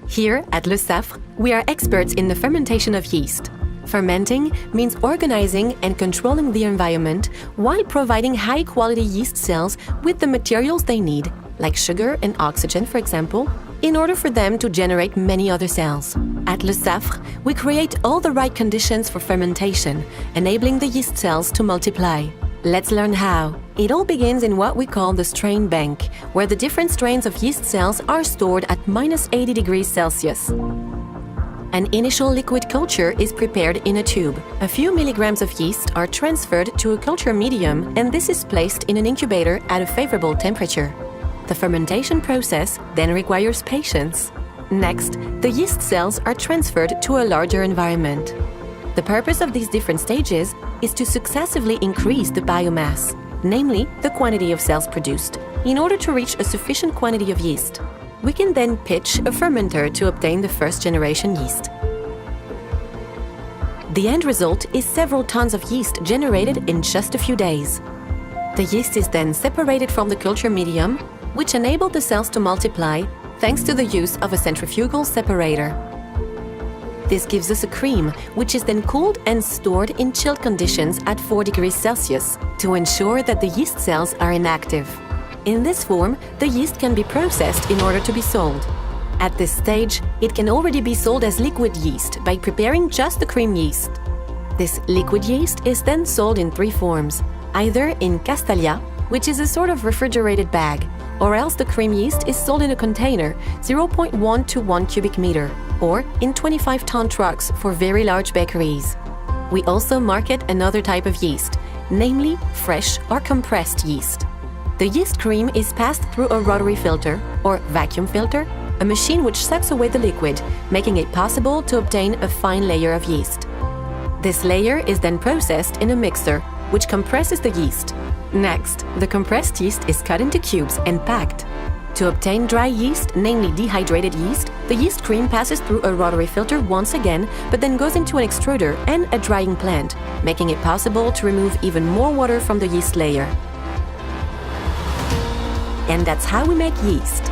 Here at Lesaffre, we are experts in the fermentation of yeast. Fermenting means organizing and controlling the environment while providing high-quality yeast cells with the materials they need, like sugar and oxygen, for example, in order for them to generate many other cells. At Lesaffre, we create all the right conditions for fermentation, enabling the yeast cells to multiply. Let's learn how. It all begins in what we call the strain bank, where the different strains of yeast cells are stored at -80 degrees Celsius. An initial liquid culture is prepared in a tube. A few milligrams of yeast are transferred to a culture medium, and this is placed in an incubator at a favorable temperature. The fermentation process then requires patience. Next, the yeast cells are transferred to a larger environment. The purpose of these different stages is to successively increase the biomass, namely the quantity of cells produced, in order to reach a sufficient quantity of yeast. We can then pitch a fermenter to obtain the first generation yeast. The end result is several tons of yeast generated in just a few days. The yeast is then separated from the culture medium, which enabled the cells to multiply thanks to the use of a centrifugal separator. This gives us a cream, which is then cooled and stored in chilled conditions at 4 degrees Celsius to ensure that the yeast cells are inactive. In this form, the yeast can be processed in order to be sold. At this stage, it can already be sold as liquid yeast by preparing just the cream yeast. This liquid yeast is then sold in 3 forms, either in castalia, which is a sort of refrigerated bag, or else the cream yeast is sold in a container, 0.1 to 1 cubic meter, or in 25-ton trucks for very large bakeries. We also market another type of yeast, namely fresh or compressed yeast. The yeast cream is passed through a rotary filter, or vacuum filter, a machine which sucks away the liquid, making it possible to obtain a fine layer of yeast. This layer is then processed in a mixer, which compresses the yeast. Next, the compressed yeast is cut into cubes and packed. To obtain dry yeast, namely dehydrated yeast, the yeast cream passes through a rotary filter once again, but then goes into an extruder and a drying plant, making it possible to remove even more water from the yeast layer. And that's how we make yeast.